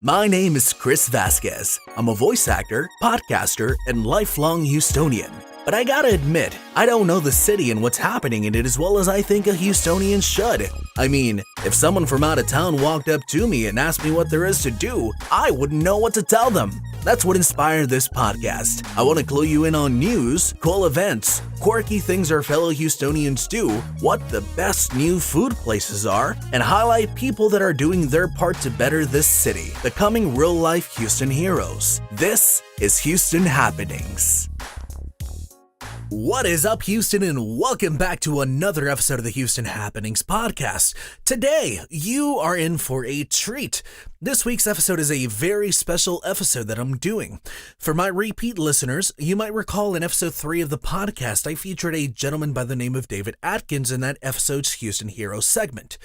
My name is Chris Vasquez. I'm a voice actor, podcaster, and lifelong Houstonian. But I gotta admit, I don't know the city and what's happening in it as well as I think a Houstonian should. I mean, if someone from out of town walked up to me and asked me what there is to do, I wouldn't know what to tell them. That's what inspired this podcast. I want to clue you in on news, cool events, quirky things our fellow Houstonians do, what the best new food places are, and highlight people that are doing their part to better this city, becoming real-life Houston heroes. This is Houston Happenings. What is up, Houston, and welcome back to another episode of the Houston Happenings podcast. Today, you are in for a treat. This week's episode is a very special episode that I'm doing. For my repeat listeners, you might recall in episode 3 of the podcast, I featured a gentleman by the name of David Atkins in that episode's Houston Hero segment.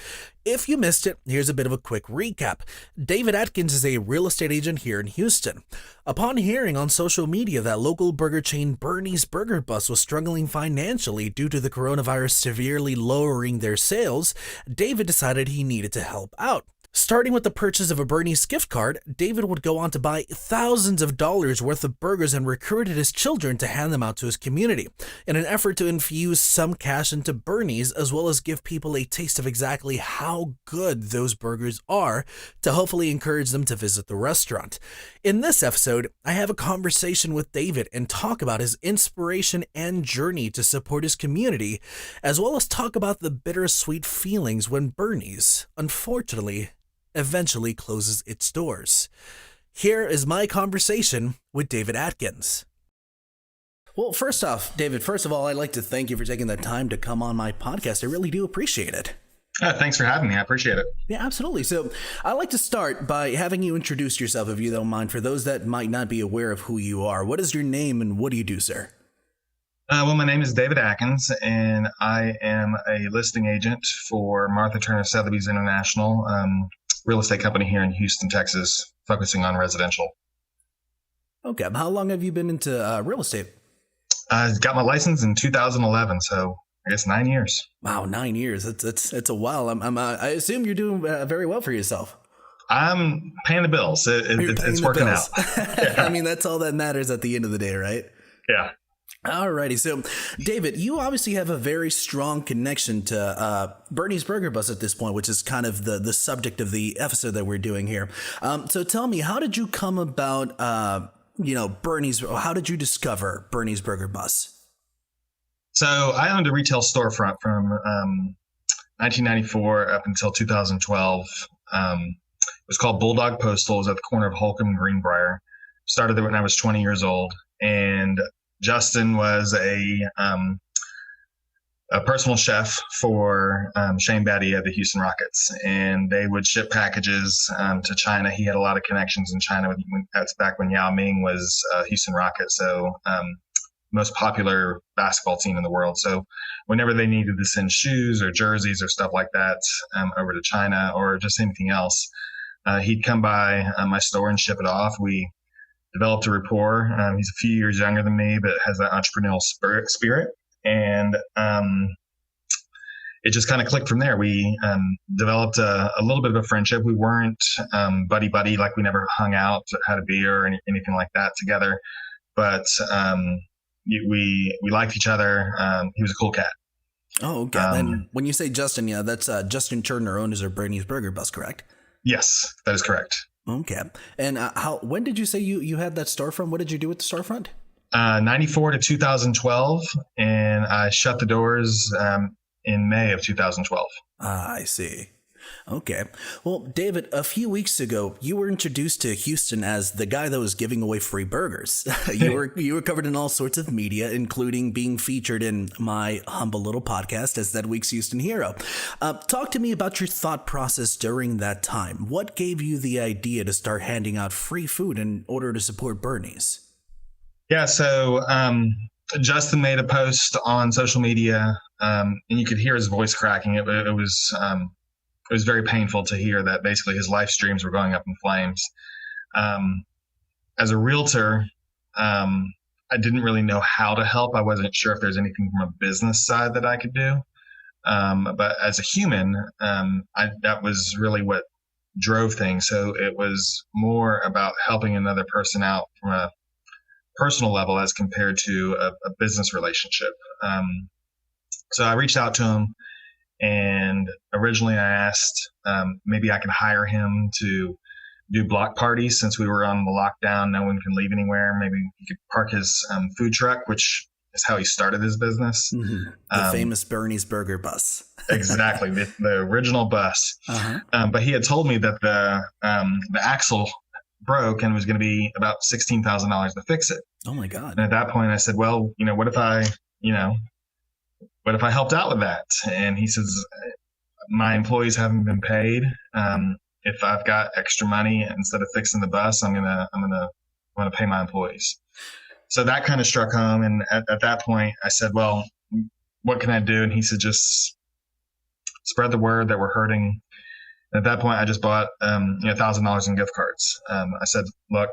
If you missed it, here's a bit of a quick recap. David Atkins is a real estate agent here in Houston. Upon hearing on social media that local burger chain Bernie's Burger Bus was struggling financially due to the coronavirus severely lowering their sales, David decided he needed to help out. Starting with the purchase of a Bernie's gift card, David would go on to buy thousands of dollars worth of burgers and recruited his children to hand them out to his community, in an effort to infuse some cash into Bernie's as well as give people a taste of exactly how good those burgers are to hopefully encourage them to visit the restaurant. In this episode, I have a conversation with David and talk about his inspiration and journey to support his community, as well as talk about the bittersweet feelings when Bernie's, unfortunately, eventually closes its doors. Here is my conversation with David Atkins. Well, first off, David, I'd like to thank you for taking the time to come on my podcast. I really do appreciate it. Thanks for having me. I appreciate it. Yeah, absolutely. So I'd like to start by having you introduce yourself, if you don't mind, for those that might not be aware of who you are. What is your name and what do you do, sir? Well, my name is David Atkins, and I am a listing agent for Martha Turner Sotheby's International, real estate company here in Houston, Texas, focusing on residential. Okay. How long have you been into real estate? I got my license in 2011, so I guess 9 years. Wow, 9 years. It's a while. I assume you're doing very well for yourself. I'm paying the bills. It's working out. Yeah. I mean, that's all that matters at the end of the day, right? Yeah. Alrighty, so David, you obviously have a very strong connection to Bernie's Burger Bus at this point, which is kind of the subject of the episode that we're doing here. So tell me, how did you come about, Bernie's? How did you discover Bernie's Burger Bus? So I owned a retail storefront from 1994 up until 2012. It was called Bulldog Postholes at the corner of Holcomb and Greenbrier. Started there when I was 20 years old, and Justin was a personal chef for Shane Battier of the Houston Rockets, and they would ship packages to China. He had a lot of connections in China. That's back when Yao Ming was Houston Rockets, so most popular basketball team in the world. So whenever they needed to send shoes or jerseys or stuff like that over to China or just anything else, he'd come by my store and ship it off. We developed a rapport. He's a few years younger than me, but has that entrepreneurial spirit. And it just kind of clicked from there. We developed a little bit of a friendship. We weren't buddy-buddy, like we never hung out, had a beer or anything like that together. But we liked each other. He was a cool cat. Oh, okay. And when you say Justin, yeah, that's Justin Turner, owners of Bernie's Burger Bus, correct? Yes, that is correct. Okay. And when did you say you had that storefront? What did you do with the storefront? 94 to 2012, and I shut the doors in May of 2012. I see. Okay. Well, David, a few weeks ago, you were introduced to Houston as the guy that was giving away free burgers. You were covered in all sorts of media, including being featured in my humble little podcast as that week's Houston hero. Talk to me about your thought process during that time. What gave you the idea to start handing out free food in order to support Bernie's? Yeah, so Justin made a post on social media, and you could hear his voice cracking. It was very painful to hear that basically his life streams were going up in flames. As a realtor, I didn't really know how to help. I wasn't sure if there's anything from a business side that I could do. But as a human, that was really what drove things. So it was more about helping another person out from a personal level as compared to a business relationship. So I reached out to him, and originally I asked maybe I could hire him to do block parties since we were on the lockdown. No one can leave anywhere. Maybe he could park his food truck, which is how he started his business. The famous Bernie's Burger bus. Exactly, the original bus. Uh-huh. But he had told me that the axle broke and was going to be about $16,000 to fix it. Oh my God. And at that point I said, well, what if I helped out with that? And he says, my employees haven't been paid. If I've got extra money, instead of fixing the bus, I'm gonna pay my employees. So that kind of struck home. And at that point I said, well, what can I do? And he said, just spread the word that we're hurting. And at that point I just bought $1,000 in gift cards. I said, look,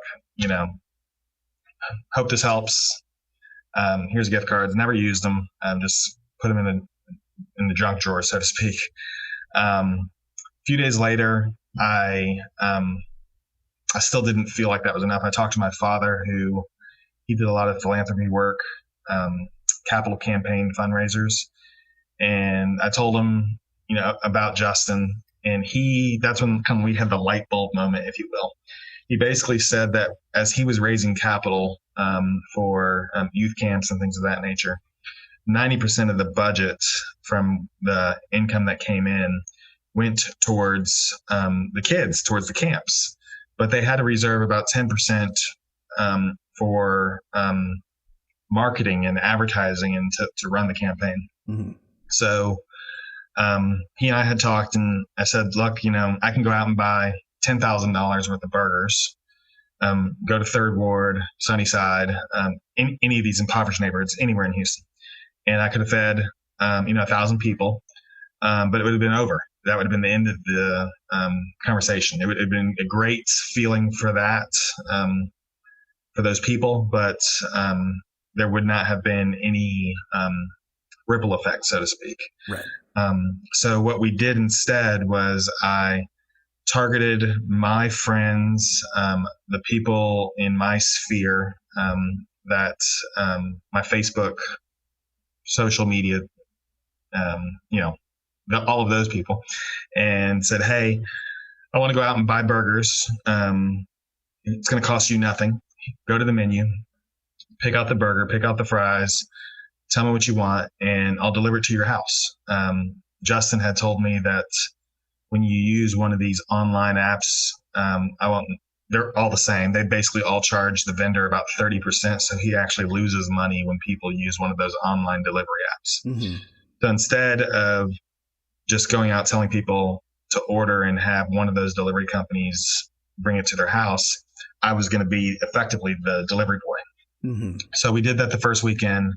hope this helps. Here's gift cards. Never used them. Just put them in the junk drawer, so to speak. A few days later, I still didn't feel like that was enough. I talked to my father, who he did a lot of philanthropy work, capital campaign fundraisers, and I told him, about Justin, and that's when we had the light bulb moment, if you will. He basically said that as he was raising capital for youth camps and things of that nature, 90% of the budget from the income that came in went towards the kids, towards the camps. But they had to reserve about 10% for marketing and advertising and to run the campaign. Mm-hmm. So he and I had talked, and I said, look, I can go out and buy $10,000 worth of burgers, go to Third Ward, Sunnyside, any of these impoverished neighborhoods, anywhere in Houston. And I could have fed, 1,000 people, but it would have been over. That would have been the end of the conversation. It would have been a great feeling for that, for those people, but there would not have been any ripple effect, so to speak. Right. So what we did instead was I targeted my friends, the people in my sphere, that my Facebook, social media, all of those people, and said, hey, I want to go out and buy burgers. It's going to cost you nothing. Go to the menu, pick out the burger, pick out the fries, tell me what you want, and I'll deliver it to your house. Justin had told me that when you use one of these online apps, they're all the same. They basically all charge the vendor about 30%. So he actually loses money when people use one of those online delivery apps. Mm-hmm. So instead of just going out telling people to order and have one of those delivery companies bring it to their house, I was going to be effectively the delivery boy. Mm-hmm. So we did that the first weekend.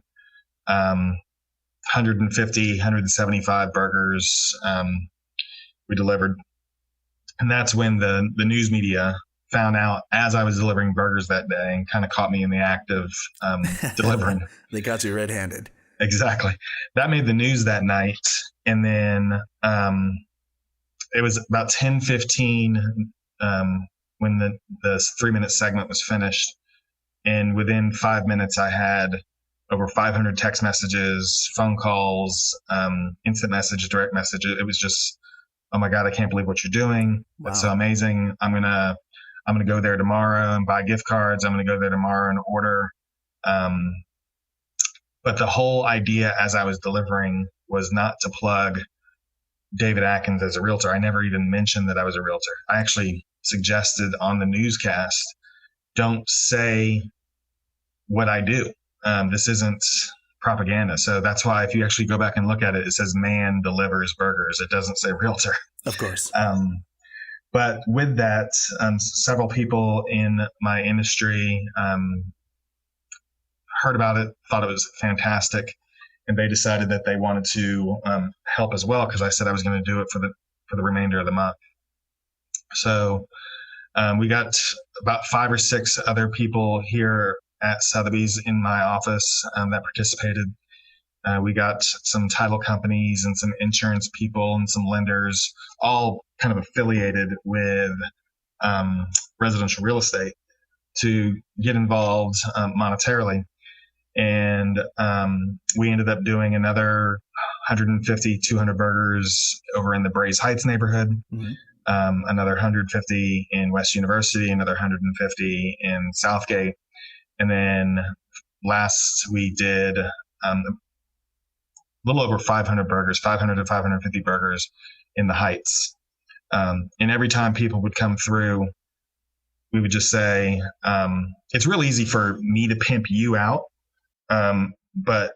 150, 175 burgers we delivered. And that's when the news media found out as I was delivering burgers that day and kind of caught me in the act of delivering. They got you red-handed. Exactly. That made the news that night. And then it was about 10:15 when the 3-minute segment was finished. And within 5 minutes, I had over 500 text messages, phone calls, instant message, direct message. It was just, oh my God, I can't believe what you're doing. Wow. That's so amazing. I'm gonna go there tomorrow and buy gift cards. I'm gonna go there tomorrow and order. But the whole idea as I was delivering was not to plug David Atkins as a realtor. I never even mentioned that I was a realtor. I actually suggested on the newscast, don't say what I do. This isn't propaganda. So that's why if you actually go back and look at it, it says man delivers burgers. It doesn't say realtor. Of course. But with that, several people in my industry heard about it, thought it was fantastic, and they decided that they wanted to help as well because I said I was going to do it for the remainder of the month. So we got about 5 or 6 other people here at Sotheby's in my office that participated. We got some title companies and some insurance people and some lenders, all kind of affiliated with residential real estate, to get involved monetarily. And we ended up doing another 150, 200 burgers over in the Braes Heights neighborhood, another 150 in West University, another 150 in Southgate. And then last we did a little over 500 burgers, 500 to 550 burgers in the Heights. And every time people would come through, we would just say, it's real easy for me to pimp you out. But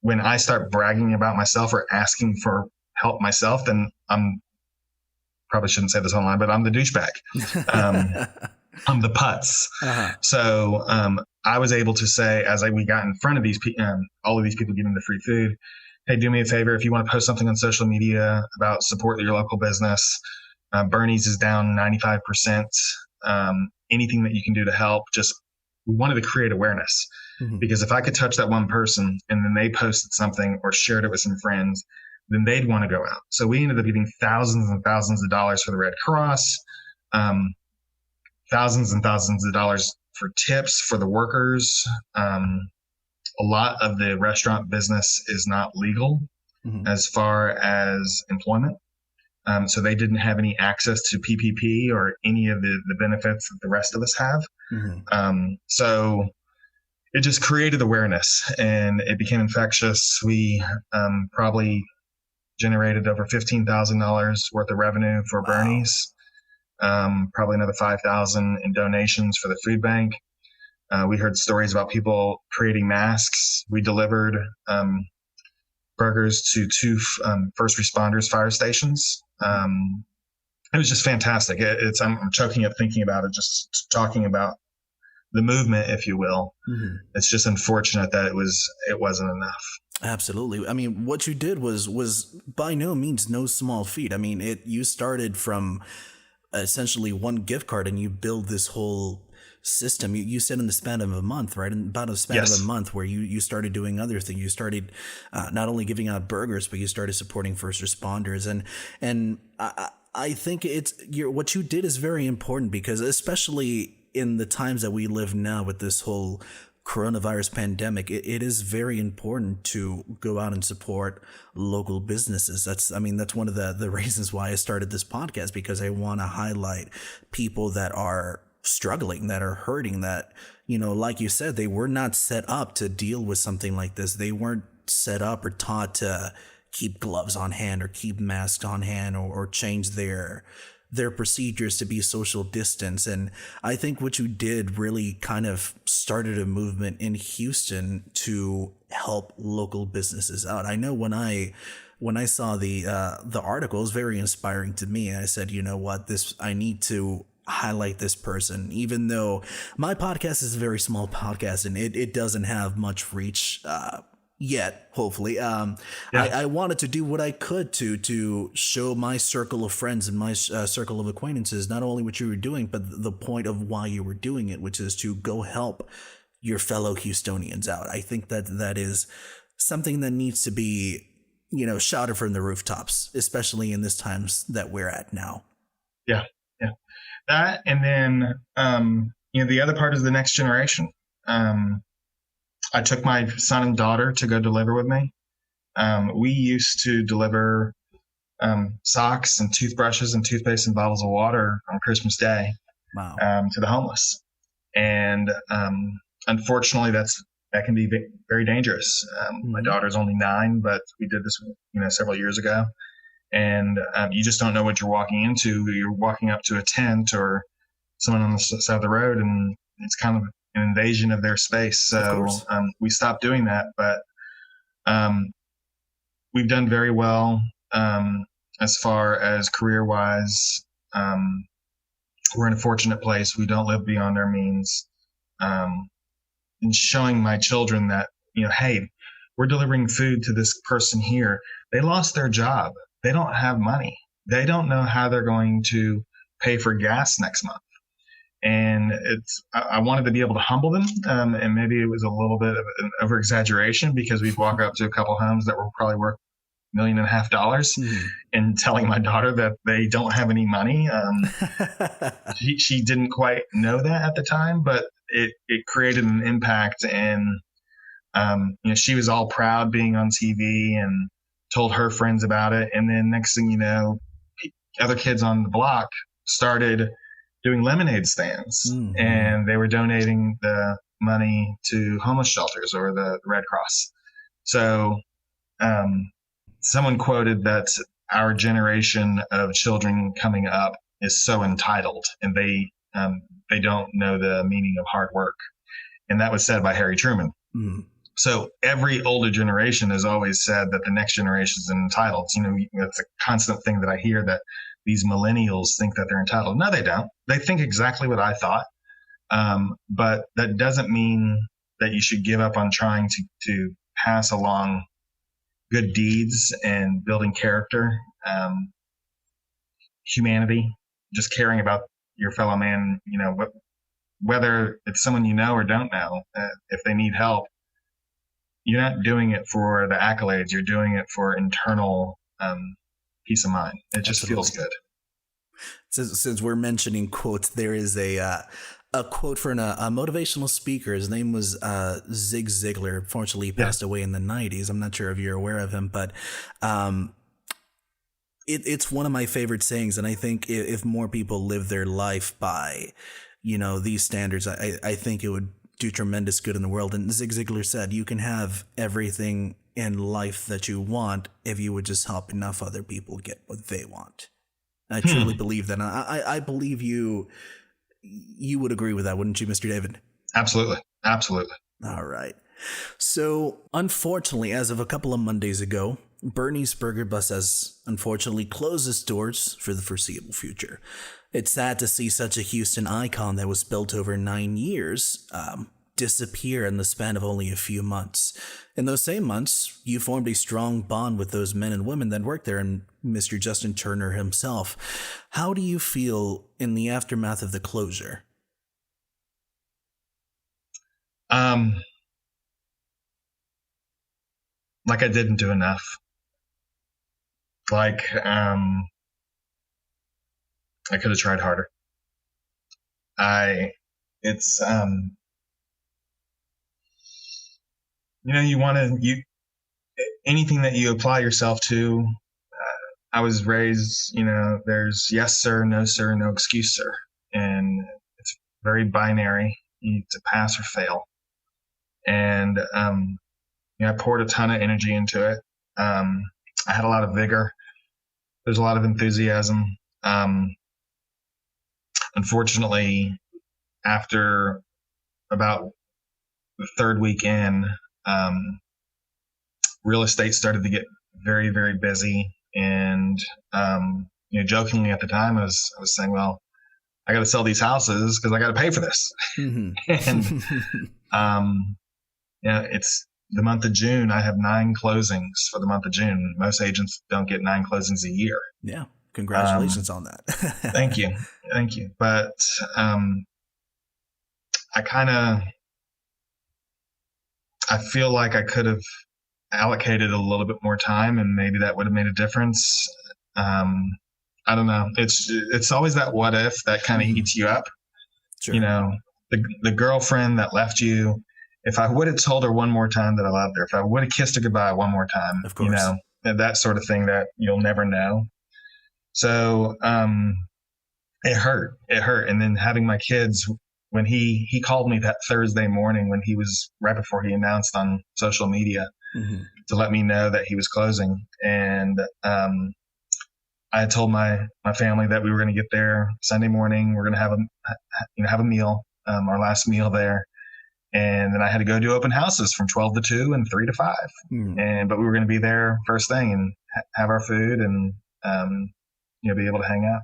when I start bragging about myself or asking for help myself, then probably shouldn't say this online, but I'm the douchebag. I'm the putz. So I was able to say, as we got in front of these all of these people giving the free food, hey, do me a favor. If you want to post something on social media about support your local business, Bernie's is down 95%. Anything that you can do to help, we wanted to create awareness. Because if I could touch that one person and then they posted something or shared it with some friends, then they'd want to go out. So we ended up getting thousands and thousands of dollars for the Red Cross, thousands and thousands of dollars for tips for the workers. A lot of the restaurant business is not legal as far as employment. So they didn't have any access to PPP or any of the benefits that the rest of us have. So it just created awareness and it became infectious. We probably generated over $15,000 worth of revenue for Bernie's, probably another $5,000 in donations for the food bank. We heard stories about people creating masks. We delivered burgers to 2 first responders fire stations. It was just fantastic. I'm choking up thinking about it, just talking about the movement, if you will. It's just unfortunate that it wasn't enough. Absolutely. I mean, what you did was by no means no small feat. I mean, you started from essentially one gift card and you build this whole system. You said in the span of a month, right? In about a span of a month where you started doing other things. You started not only giving out burgers, but you started supporting first responders. And I think what you did is very important because especially in the times that we live now with this whole coronavirus pandemic, it is very important to go out and support local businesses. That's one of the reasons why I started this podcast, because I want to highlight people that are struggling, that are hurting, that, like you said, they were not set up to deal with something like this. They weren't set up or taught to keep gloves on hand or keep masks on hand or change their procedures to be social distance. And I think what you did really kind of started a movement in Houston to help local businesses out. I know when I saw the article, it was very inspiring to me. I said, you know what, I need to highlight this person, even though my podcast is a very small podcast and it doesn't have much reach yet, hopefully. I wanted to do what I could to show my circle of friends and my circle of acquaintances not only what you were doing, but the point of why you were doing it, which is to go help your fellow Houstonians out. I think that is something that needs to be, shouted from the rooftops, especially in this times that we're at now. Yeah. That, and then the other part is the next generation. I took my son and daughter to go deliver with me. We used to deliver socks and toothbrushes and toothpaste and bottles of water on Christmas Day. Wow. To the homeless. And unfortunately, that can be very dangerous. My daughter's only 9, but we did this several years ago. And you just don't know what you're walking into. You're walking up to a tent or someone on the side of the road, and it's kind of an invasion of their space. So we stopped doing that, but we've done very well as far as career-wise. We're in a fortunate place. We don't live beyond our means. And showing my children that, hey, we're delivering food to this person here. They lost their job. They don't have money. They don't know how they're going to pay for gas next month. And I wanted to be able to humble them. And maybe it was a little bit of an over exaggeration, because we'd walk up to a couple homes that were probably worth $1.5 million and telling my daughter that they don't have any money. She didn't quite know that at the time, but it created an impact. And, she was all proud being on TV and told her friends about it. And then next thing you know, other kids on the block started doing lemonade stands, and they were donating the money to homeless shelters or the Red Cross. So, someone quoted that our generation of children coming up is so entitled, and they don't know the meaning of hard work. And that was said by Harry Truman. So every older generation has always said that the next generation is entitled. It's a constant thing that I hear, that these millennials think that they're entitled. No, they don't. They think exactly what I thought. But that doesn't mean that you should give up on trying to pass along good deeds and building character, humanity, just caring about your fellow man, whether it's someone you know or don't know. If they need help, you're not doing it for the accolades. You're doing it for internal peace of mind. It just feels good. Since we're mentioning quotes, there is a quote from a motivational speaker. His name was Zig Ziglar. Unfortunately, he passed away in the 90s. I'm not sure if you're aware of him, but it's one of my favorite sayings. And I think if more people live their life by, these standards, I think it would do tremendous good in the world. And Zig Ziglar said, you can have everything in life that you want if you would just help enough other people get what they want. I truly believe that. I believe you would agree with that, wouldn't you, Mr. David? Absolutely. Absolutely. All right. So, unfortunately, as of a couple of Mondays ago, Bernie's Burger Bus has unfortunately closed its doors for the foreseeable future. It's sad to see such a Houston icon that was built over 9 years disappear in the span of only a few months. In those same months, you formed a strong bond with those men and women that worked there, and Mr. Justin Turner himself. How do you feel in the aftermath of the closure? Like I didn't do enough. I could have tried harder. Anything that you apply yourself to. I was raised, there's yes, sir, no, excuse, sir. And it's very binary. You need to pass or fail. And, I poured a ton of energy into it. I had a lot of vigor. There's a lot of enthusiasm. Unfortunately, after about the third week in, real estate started to get very, very busy. And, jokingly at the time, I was saying, well, I got to sell these houses because I got to pay for this. And, it's the month of June. I have 9 closings for the month of June. Most agents don't get 9 closings a year. Yeah. Congratulations on that. Thank you. But, I feel like I could have allocated a little bit more time, and maybe that would have made a difference. I don't know. It's always that what if that kind of eats you up. Sure. The girlfriend that left you, if I would have told her one more time that I loved her, if I would have kissed her goodbye one more time, of course, that sort of thing that you'll never know. So, it hurt. And then having my kids, when he called me that Thursday morning, when he was right before he announced on social media to let me know that he was closing. And, I had told my family that we were going to get there Sunday morning. We're going to have a meal, our last meal there. And then I had to go do open houses from 12 to 2 and 3 to 5. But we were going to be there first thing and have our food and, be able to hang out.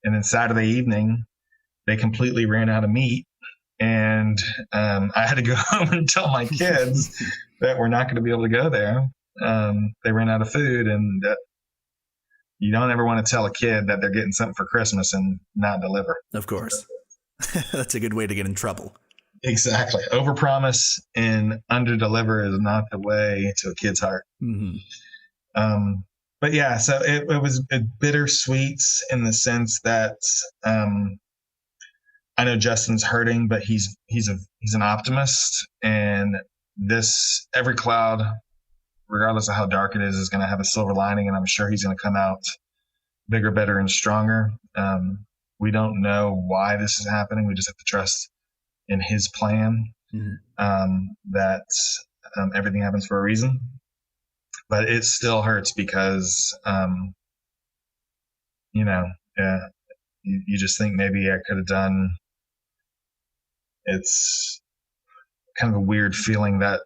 And then Saturday evening, they completely ran out of meat. And I had to go home and tell my kids that we're not going to be able to go there. They ran out of food, and you don't ever want to tell a kid that they're getting something for Christmas and not deliver. Of course. That's a good way to get in trouble. Exactly. Overpromise and underdeliver is not the way to a kid's heart. Mm-hmm. But yeah, so it was bittersweet in the sense that I know Justin's hurting, but he's an optimist, and this every cloud, regardless of how dark it is going to have a silver lining, and I'm sure he's going to come out bigger, better, and stronger. We don't know why this is happening. We just have to trust in his plan. That everything happens for a reason. But it still hurts because, you just think maybe I could have done. It's kind of a weird feeling that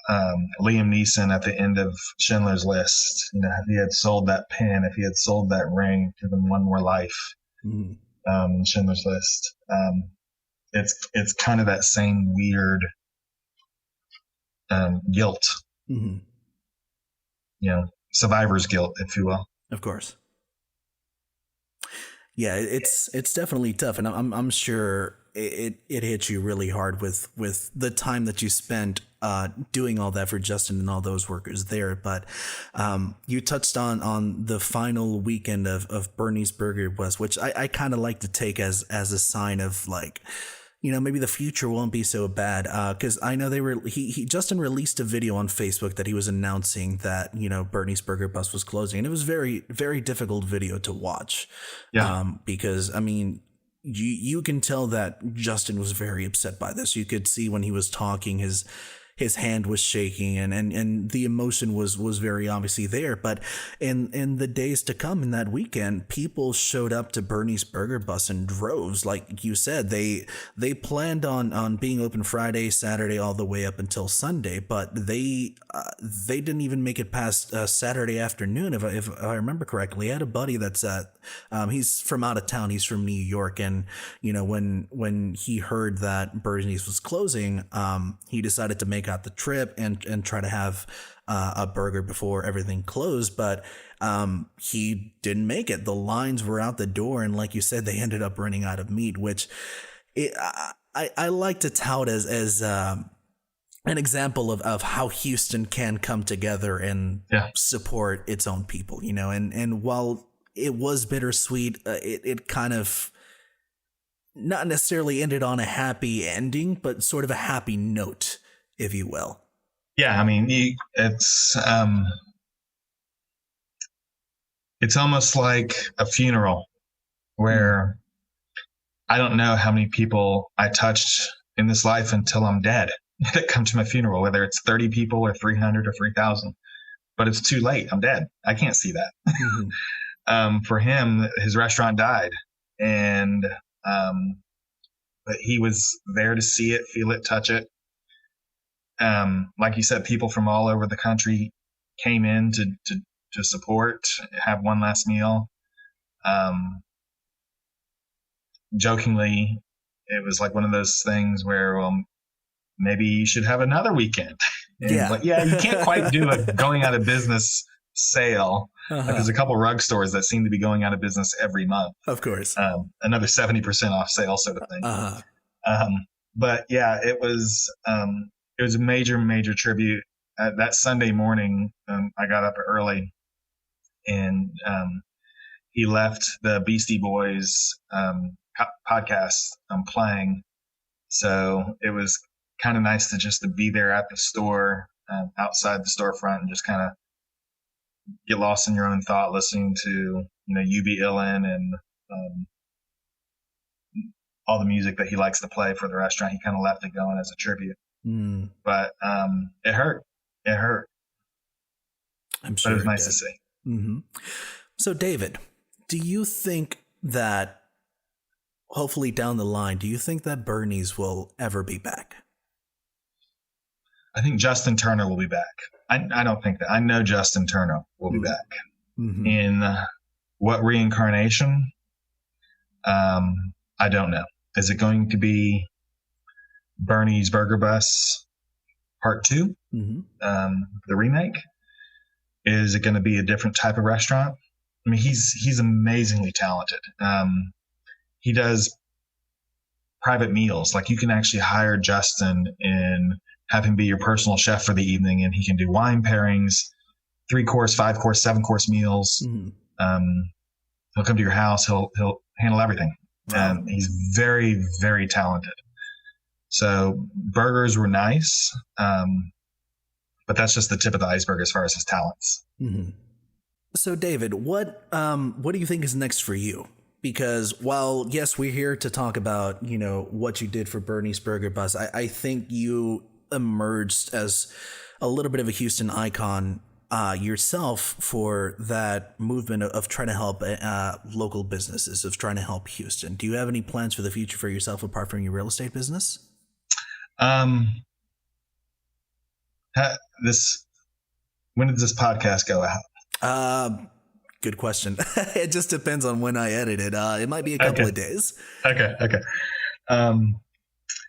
Liam Neeson at the end of Schindler's List, if he had sold that pen, if he had sold that ring, given one more life, Schindler's List. It's kind of that same weird guilt, survivor's guilt, if you will. Of course. Yeah, it's definitely tough, and I'm sure it hits you really hard with the time that you spent doing all that for Justin and all those workers there. But you touched on the final weekend of Bernie's Burger Bus, which I kind of like to take as a sign of like, maybe the future won't be so bad. Because I know Justin released a video on Facebook that he was announcing that, Bernie's Burger Bus was closing. And it was very, very difficult video to watch. Yeah. Because, I mean, you can tell that Justin was very upset by this. You could see when he was talking, his hand was shaking and the emotion was very obviously there. But in the days to come in that weekend, people showed up to Bernie's Burger Bus in droves. Like you said, they planned on being open Friday, Saturday, all the way up until Sunday, but they didn't even make it past Saturday afternoon. If I remember correctly, I had a buddy that's he's from out of town. He's from New York. And, when he heard that Bernie's was closing, he decided to make out the trip and try to have a burger before everything closed. But he didn't make it. The lines were out the door. And like you said, they ended up running out of meat, which I like to tout as an example of how Houston can come together and support its own people, and while it was bittersweet, it kind of not necessarily ended on a happy ending, but sort of a happy note, if you will. Yeah, I mean, it's almost like a funeral where I don't know how many people I touched in this life until I'm dead that come to my funeral, whether it's 30 people or 300 or 3,000. But it's too late. I'm dead. I can't see that. For him, his restaurant died, and but he was there to see it, feel it, touch it. Like you said, people from all over the country came in to support, have one last meal. Jokingly, it was like one of those things where maybe you should have another weekend. And you can't quite do a going out of business sale. Like there's a couple rug stores that seem to be going out of business every month. Of course. Another 70% off sale sort of thing. But yeah, it was a major, major tribute. That Sunday morning, I got up early, and he left the Beastie Boys podcast playing. So it was kind of nice to be there at the store, outside the storefront, and just kind of get lost in your own thought, listening to UB Illin and all the music that he likes to play for the restaurant. He kind of left it going as a tribute. But it hurt. I'm sure but it was nice to see. Mm-hmm. So David, do you think that hopefully down the line, do you think that Bernie's will ever be back? I think Justin Turner will be back. I don't think that. I know Justin Turner will be back. In what reincarnation? I don't know. Is it going to be Bernie's Burger Bus Part 2? The remake? Is it going to be a different type of restaurant? I mean, he's amazingly talented. He does private meals. Like you can actually hire Justin and have him be your personal chef for the evening, and he can do wine pairings, 3-course, 5-course, 7-course meals. He'll come to your house. He'll handle everything. And he's very, very talented. So burgers were nice. But that's just the tip of the iceberg as far as his talents. Mm-hmm. So David, what do you think is next for you? Because while, yes, we're here to talk about, what you did for Bernie's Burger Bus, I think you emerged as a little bit of a Houston icon yourself for that movement of trying to help local businesses, of trying to help Houston. Do you have any plans for the future for yourself apart from your real estate business? When did this podcast go out? Good question. It just depends on when I edit it. It might be a couple of days. Okay.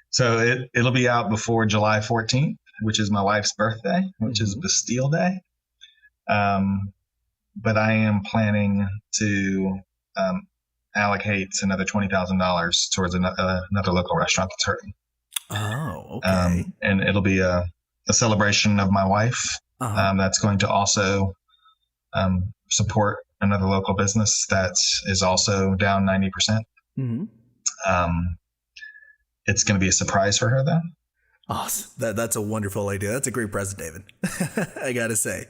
So it'll be out before July 14th, which is my wife's birthday, which is Bastille Day. But I am planning to allocate another $20,000 towards another local restaurant that's hurting. Oh, okay. And it'll be a celebration of my wife. That's going to also support another local business that is also down 90%. Mm-hmm. It's going to be a surprise for her, though. Awesome. That's a wonderful idea. That's a great present, David. I gotta say.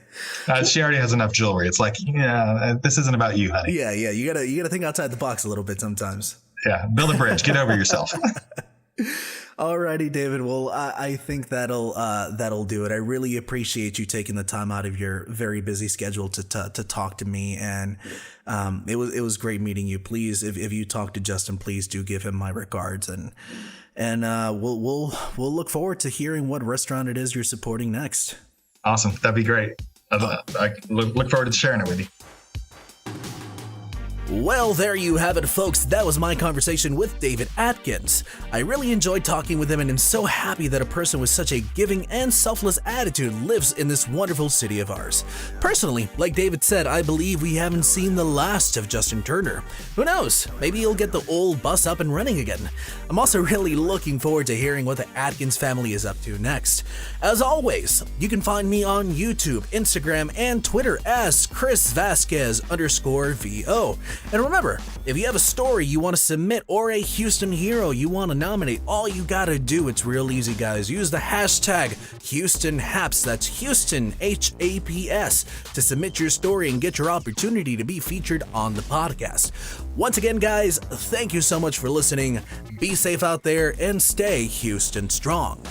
She already has enough jewelry. It's like, this isn't about you, honey. Yeah. You gotta think outside the box a little bit sometimes. Yeah. Build a bridge. Get over yourself. Alrighty, David. Well, I think that'll do it. I really appreciate you taking the time out of your very busy schedule to talk to me, and it was great meeting you. Please, if you talk to Justin, please do give him my regards, and we'll look forward to hearing what restaurant it is you're supporting next. Awesome, that'd be great. I look forward to sharing it with you. Well, there you have it, folks. That was my conversation with David Atkins. I really enjoyed talking with him, and am so happy that a person with such a giving and selfless attitude lives in this wonderful city of ours. Personally, like David said, I believe we haven't seen the last of Justin Turner. Who knows? Maybe he'll get the old bus up and running again. I'm also really looking forward to hearing what the Atkins family is up to next. As always, you can find me on YouTube, Instagram, and Twitter as Chris Vasquez_VO. And remember, if you have a story you want to submit or a Houston hero you want to nominate, all you gotta do, it's real easy, guys. Use the hashtag HoustonHaps, that's Houston HAPS, to submit your story and get your opportunity to be featured on the podcast. Once again, guys, thank you so much for listening. Be safe out there and stay Houston strong.